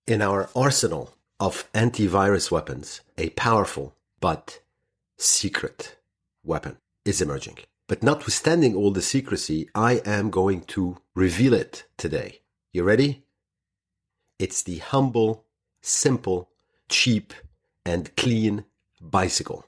In our arsenal of antivirus weapons, a powerful but secret weapon is emerging. But notwithstanding all the secrecy, I am going to reveal it today. You ready? It's the humble, simple, cheap, and clean bicycle.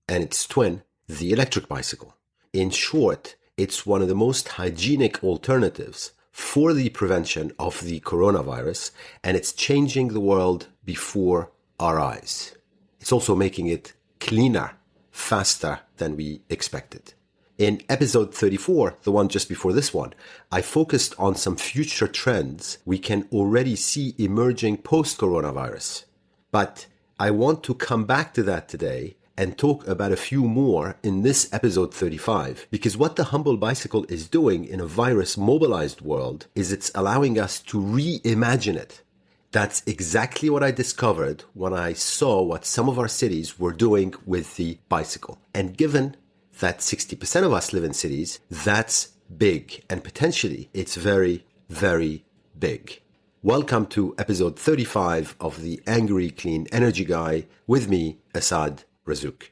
And its twin, the electric bicycle. In short, it's one of the most hygienic alternatives for the prevention of the coronavirus, and it's changing the world before our eyes. It's also making it cleaner, faster than we expected. In episode 34, the one just before this one, I focused on some future trends we can already see emerging post-coronavirus. But I want to come back to that today and talk about a few more in this episode 35, because what the humble bicycle is doing in a virus-mobilized world is it's allowing us to reimagine it. That's exactly what I discovered when I saw what some of our cities were doing with the bicycle. And given that 60% of us live in cities, that's big. And potentially, it's very, very big. Welcome to episode 35 of the Angry Clean Energy Guy with me, Asad Razouk.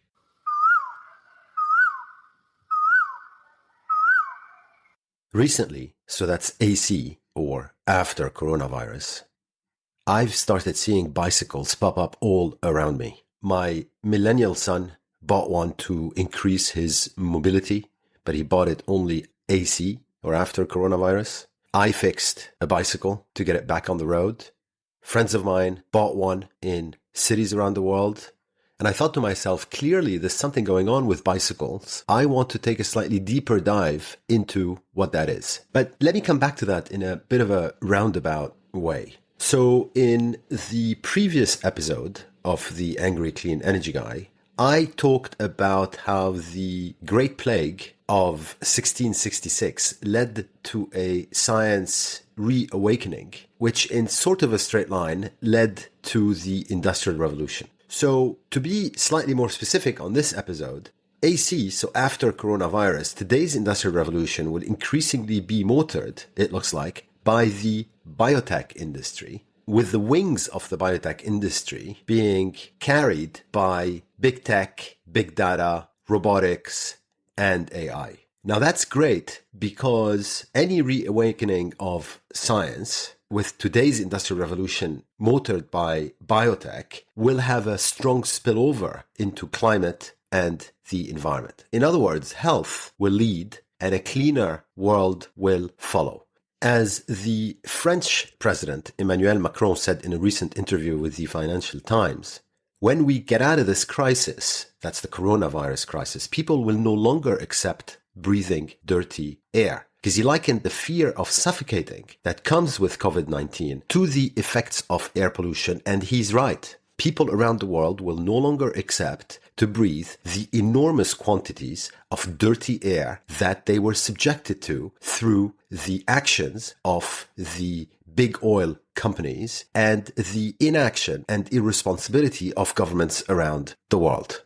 Recently, so that's AC or after coronavirus, I've started seeing bicycles pop up all around me. My millennial son bought one to increase his mobility, but he bought it only AC or after coronavirus. I fixed a bicycle to get it back on the road. Friends of mine bought one in cities around the world. And I thought to myself, clearly there's something going on with bicycles. I want to take a slightly deeper dive into what that is. But let me come back to that in a bit of a roundabout way. So in the previous episode of the Angry Clean Energy Guy, I talked about how the Great Plague of 1666 led to a science reawakening, which in sort of a straight line led to the Industrial Revolution. So to be slightly more specific on this episode, AC, so after coronavirus, today's Industrial Revolution will increasingly be motored, it looks like, by the biotech industry, with the wings of the biotech industry being carried by big tech, big data, robotics, and AI. Now that's great because any reawakening of science with today's Industrial Revolution motored by biotech will have a strong spillover into climate and the environment. In other words, health will lead and a cleaner world will follow. As the French president Emmanuel Macron said in a recent interview with the Financial Times, when we get out of this crisis, that's the coronavirus crisis, people will no longer accept breathing dirty air. Because he likened the fear of suffocating that comes with COVID-19 to the effects of air pollution. And he's right. People around the world will no longer accept to breathe the enormous quantities of dirty air that they were subjected to through the actions of the big oil companies and the inaction and irresponsibility of governments around the world.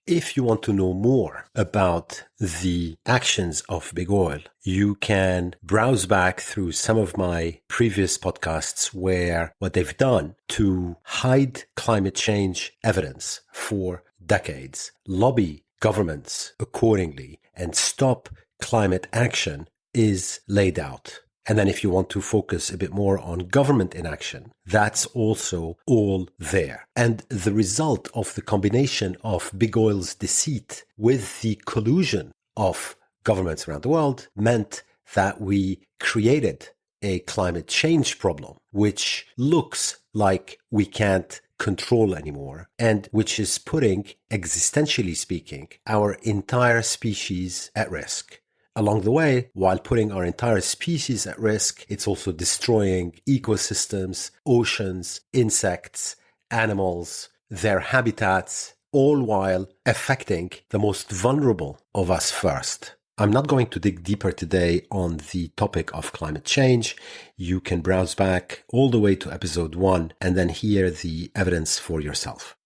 If you want to know more about the actions of big oil, you can browse back through some of my previous podcasts where what they've done to hide climate change evidence for decades, lobby governments accordingly, and stop climate action is laid out. And then if you want to focus a bit more on government inaction, that's also all there. And the result of the combination of big oil's deceit with the collusion of governments around the world meant that we created a climate change problem, which looks like we can't control anymore, and which is putting, existentially speaking, our entire species at risk. Along the way, while putting our entire species at risk, it's also destroying ecosystems, oceans, insects, animals, their habitats, all while affecting the most vulnerable of us first. I'm not going to dig deeper today on the topic of climate change. You can browse back all the way to episode 1 and then hear the evidence for yourself.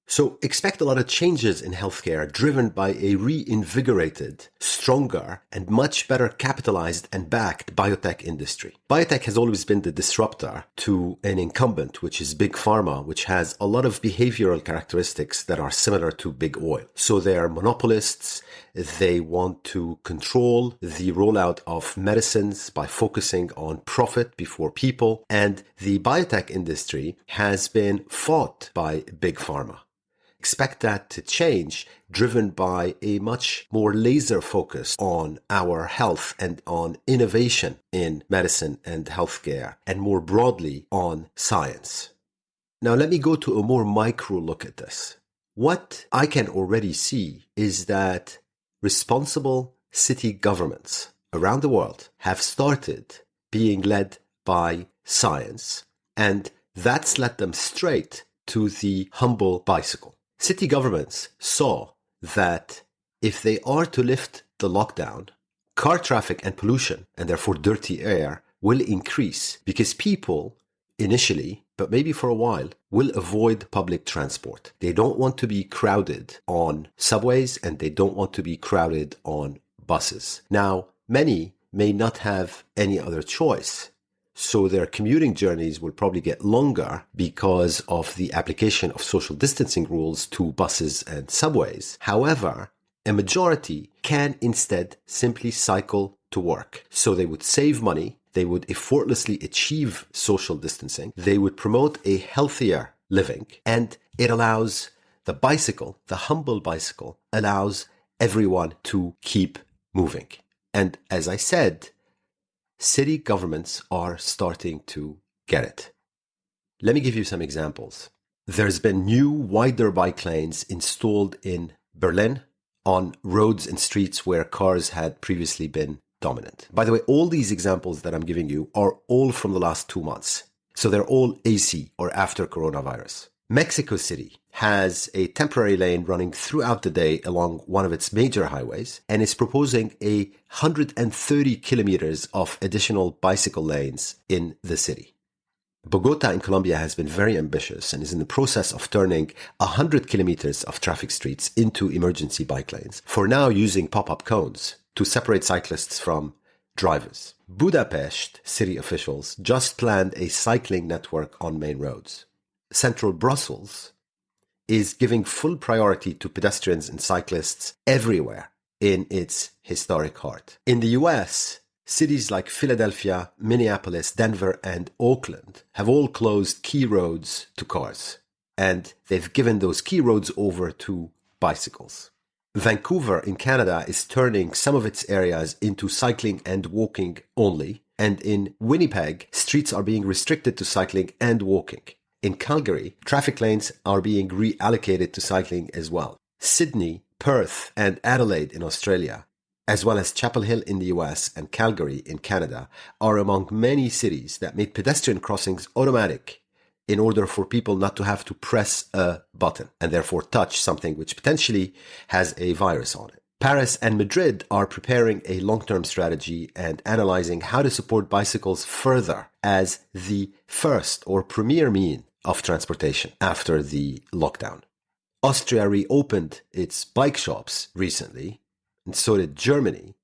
So expect a lot of changes in healthcare driven by a reinvigorated, stronger, and much better capitalized and backed biotech industry. Biotech has always been the disruptor to an incumbent, which is big pharma, which has a lot of behavioral characteristics that are similar to big oil. So they are monopolists. They want to control the rollout of medicines by focusing on profit before people. And the biotech industry has been fought by big pharma. Expect that to change, driven by a much more laser focus on our health and on innovation in medicine and healthcare, and more broadly on science. Now, let me go to a more micro look at this. What I can already see is that responsible city governments around the world have started being led by science, and that's led them straight to the humble bicycle. City governments saw that if they are to lift the lockdown, car traffic and pollution, and therefore dirty air, will increase because people initially, but maybe for a while, will avoid public transport. They don't want to be crowded on subways and they don't want to be crowded on buses. Now, many may not have any other choice. So their commuting journeys will probably get longer because of the application of social distancing rules to buses and subways. However, a majority can instead simply cycle to work. So they would save money. They would effortlessly achieve social distancing. They would promote a healthier living. And it allows the bicycle, the humble bicycle, allows everyone to keep moving. And as I said, city governments are starting to get it. Let me give you some examples. There's been new, wider bike lanes installed in Berlin on roads and streets where cars had previously been dominant. By the way, all these examples that I'm giving you are all from the last 2 months. So they're all AC, or after coronavirus. Mexico City has a temporary lane running throughout the day along one of its major highways and is proposing 130 kilometers of additional bicycle lanes in the city. Bogota in Colombia has been very ambitious and is in the process of turning 100 kilometers of traffic streets into emergency bike lanes, for now using pop-up cones to separate cyclists from drivers. Budapest city officials just planned a cycling network on main roads. Central Brussels is giving full priority to pedestrians and cyclists everywhere in its historic heart. In the US, cities like Philadelphia, Minneapolis, Denver, and Oakland have all closed key roads to cars, and they've given those key roads over to bicycles. Vancouver in Canada is turning some of its areas into cycling and walking only, and in Winnipeg, streets are being restricted to cycling and walking. In Calgary, traffic lanes are being reallocated to cycling as well. Sydney, Perth, and Adelaide in Australia, as well as Chapel Hill in the US and Calgary in Canada, are among many cities that made pedestrian crossings automatic in order for people not to have to press a button and therefore touch something which potentially has a virus on it. Paris and Madrid are preparing a long-term strategy and analyzing how to support bicycles further as the first or premier mean of transportation after the lockdown. Austria reopened its bike shops recently, and so did Germany.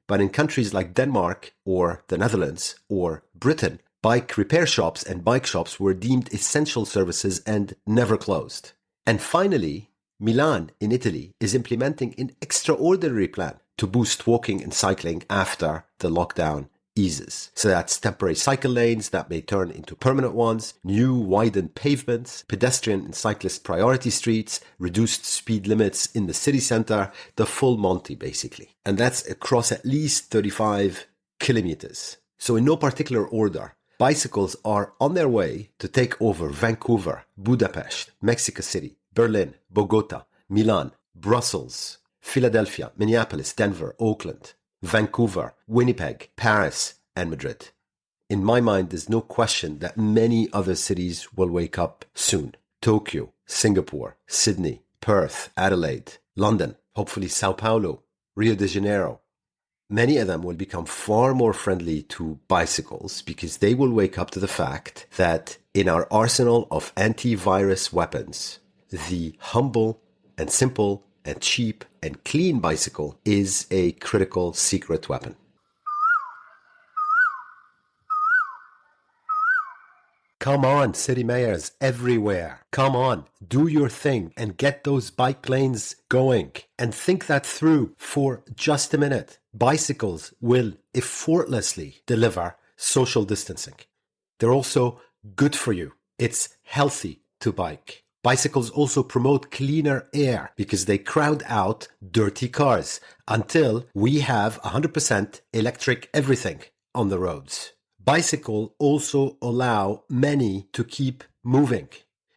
But in countries like Denmark or the Netherlands or Britain, bike repair shops and bike shops were deemed essential services and never closed. And finally, Milan in Italy is implementing an extraordinary plan to boost walking and cycling after the lockdown eases. So that's temporary cycle lanes that may turn into permanent ones, new widened pavements, pedestrian and cyclist priority streets, reduced speed limits in the city center, the full Monty basically. And that's across at least 35 kilometers. So in no particular order, bicycles are on their way to take over Vancouver, Budapest, Mexico City, Berlin, Bogota, Milan, Brussels, Philadelphia, Minneapolis, Denver, Oakland, Vancouver, Winnipeg, Paris, and Madrid. In my mind, there's no question that many other cities will wake up soon. Tokyo, Singapore, Sydney, Perth, Adelaide, London, hopefully Sao Paulo, Rio de Janeiro. Many of them will become far more friendly to bicycles because they will wake up to the fact that in our arsenal of antivirus weapons, the humble and simple and cheap and clean bicycle is a critical secret weapon. Come on, city mayors everywhere. Come on, do your thing and get those bike lanes going. And think that through for just a minute. Bicycles will effortlessly deliver social distancing. They're also good for you. It's healthy to bike. Bicycles also promote cleaner air because they crowd out dirty cars until we have 100% electric everything on the roads. Bicycles also allow many to keep moving.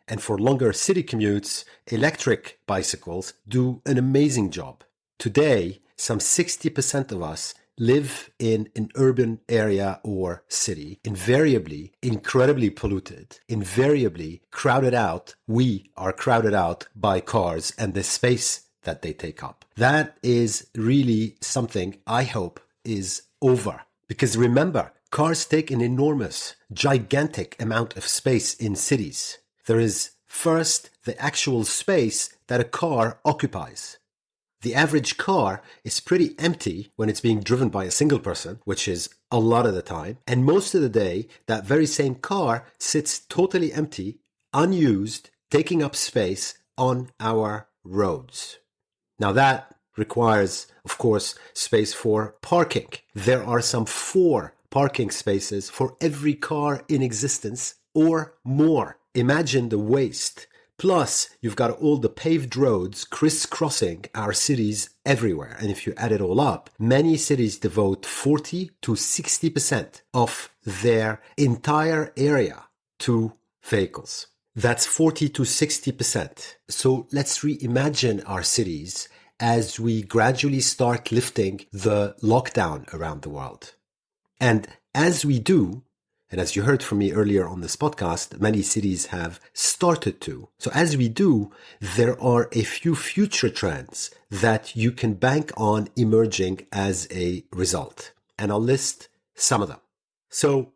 And for longer city commutes, electric bicycles do an amazing job. Today, some 60% of us live in an urban area or city, invariably incredibly polluted, invariably crowded out. We are crowded out by cars and the space that they take up. That is really something I hope is over. Because remember, cars take an enormous, gigantic amount of space in cities. There is first the actual space that a car occupies. The average car is pretty empty when it's being driven by a single person, which is a lot of the time. And most of the day, that very same car sits totally empty, unused, taking up space on our roads. Now that requires, of course, space for parking. There are some 4 parking spaces for every car in existence or more. Imagine the waste. Plus, you've got all the paved roads crisscrossing our cities everywhere. And if you add it all up, many cities devote 40 to 60% of their entire area to vehicles. That's 40 to 60%. So let's reimagine our cities as we gradually start lifting the lockdown around the world. And as we do, and as you heard from me earlier on this podcast, many cities have started to. So as we do, there are a few future trends that you can bank on emerging as a result. And I'll list some of them. So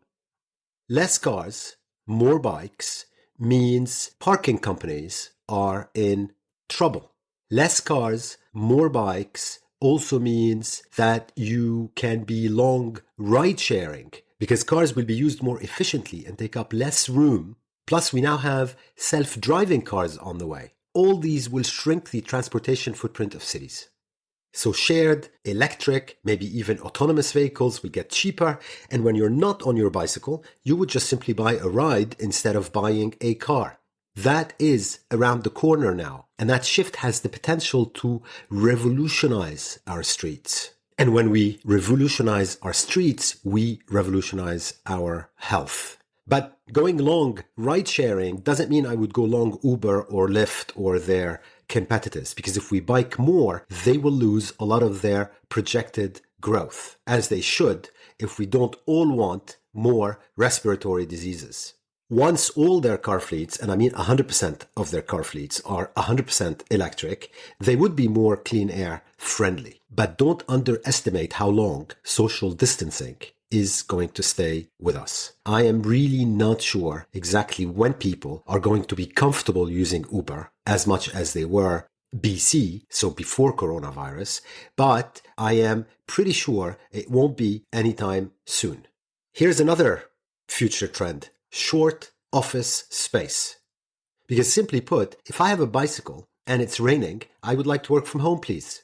less cars, more bikes means parking companies are in trouble. Less cars, more bikes also means that you can be long ride sharing because cars will be used more efficiently and take up less room. Plus, we now have self-driving cars on the way. All these will shrink the transportation footprint of cities. So shared, electric, maybe even autonomous vehicles will get cheaper. And when you're not on your bicycle, you would just simply buy a ride instead of buying a car. That is around the corner now. And that shift has the potential to revolutionize our streets. And when we revolutionize our streets, we revolutionize our health. But going long ride sharing doesn't mean I would go long Uber or Lyft or their competitors, because if we bike more, they will lose a lot of their projected growth, as they should, if we don't all want more respiratory diseases. Once all their car fleets, and I mean 100% of their car fleets, are 100% electric, they would be more clean air friendly. But don't underestimate how long social distancing is going to stay with us. I am really not sure exactly when people are going to be comfortable using Uber as much as they were BC, so before coronavirus, but I am pretty sure it won't be anytime soon. Here's another future trend: short office space. Because simply put, if I have a bicycle and it's raining, I would like to work from home, please.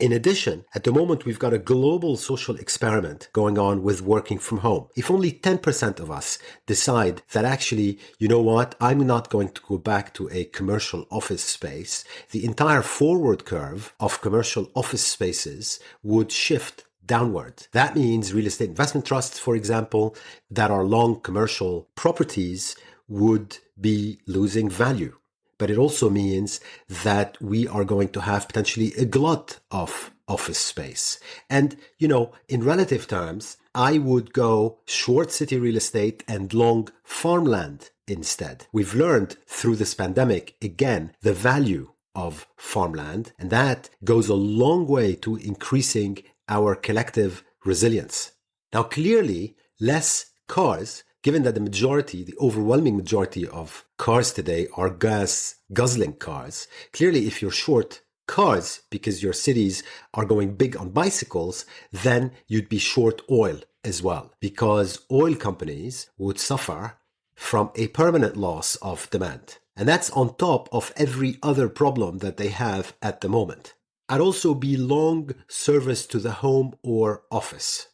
In addition, at the moment, we've got a global social experiment going on with working from home. If only 10% of us decide that actually, you know what, I'm not going to go back to a commercial office space, the entire forward curve of commercial office spaces would shift downward. That means real estate investment trusts, for example, that are long commercial properties would be losing value. But it also means that we are going to have potentially a glut of office space. And, in relative terms, I would go short city real estate and long farmland instead. We've learned through this pandemic, again, the value of farmland, and that goes a long way to increasing our collective resilience. Now, clearly, less cars given that the overwhelming majority of cars today are gas guzzling cars, clearly if you're short cars because your cities are going big on bicycles, then you'd be short oil as well, because oil companies would suffer from a permanent loss of demand. And that's on top of every other problem that they have at the moment. I'd also be long service to the home or office.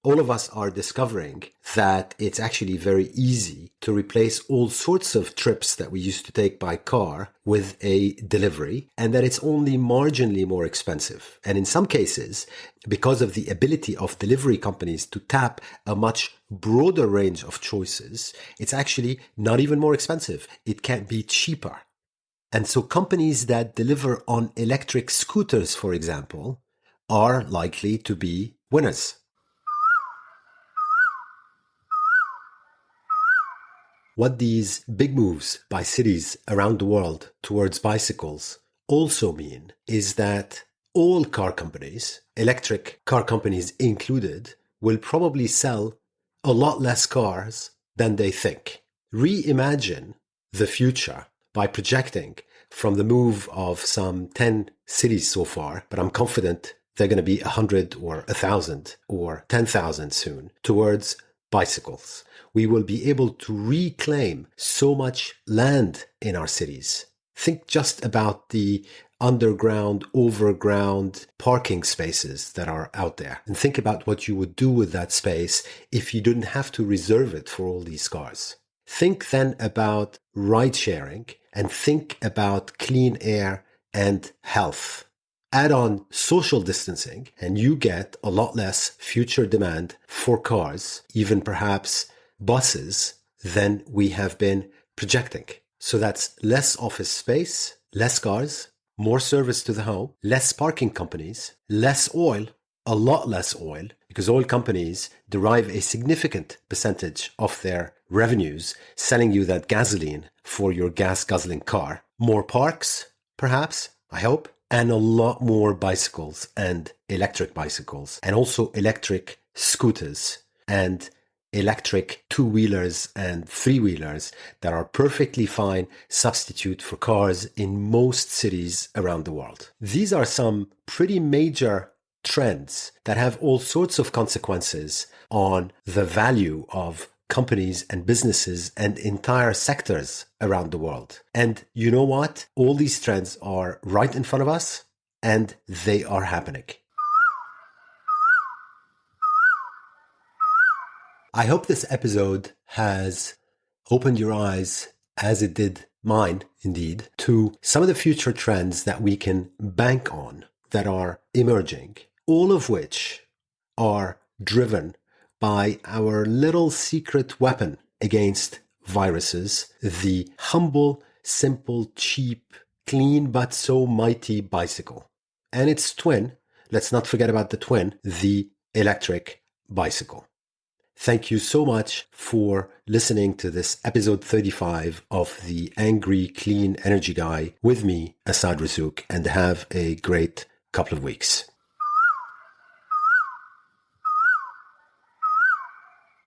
All of us are discovering that it's actually very easy to replace all sorts of trips that we used to take by car with a delivery, and that it's only marginally more expensive. And in some cases, because of the ability of delivery companies to tap a much broader range of choices, it's actually not even more expensive. It can be cheaper. And so companies that deliver on electric scooters, for example, are likely to be winners. What these big moves by cities around the world towards bicycles also mean is that all car companies, electric car companies included, will probably sell a lot less cars than they think. Reimagine the future by projecting from the move of some 10 cities so far, but I'm confident they're going to be 100 or 1,000 or 10,000 soon, towards bicycles. We will be able to reclaim so much land in our cities. Think just about the underground, overground parking spaces that are out there, and think about what you would do with that space if you didn't have to reserve it for all these cars. Think then about ride sharing and think about clean air and health. Add on social distancing and you get a lot less future demand for cars, even perhaps buses, than we have been projecting. So that's less office space, less cars, more service to the home, less parking companies, less oil, a lot less oil, because oil companies derive a significant percentage of their revenues selling you that gasoline for your gas guzzling car. More parks, perhaps, I hope, and a lot more bicycles and electric bicycles, and also electric scooters and electric two-wheelers and three-wheelers that are perfectly fine substitute for cars in most cities around the world. These are some pretty major trends that have all sorts of consequences on the value of companies and businesses and entire sectors around the world. And you know what? All these trends are right in front of us and they are happening. I hope this episode has opened your eyes, as it did mine, indeed, to some of the future trends that we can bank on that are emerging, all of which are driven by our little secret weapon against viruses, the humble, simple, cheap, clean but so mighty bicycle. And its twin, let's not forget about the twin, the electric bicycle. Thank you so much for listening to this episode 35 of the Angry Clean Energy Guy with me, Asad Razouk, and have a great couple of weeks.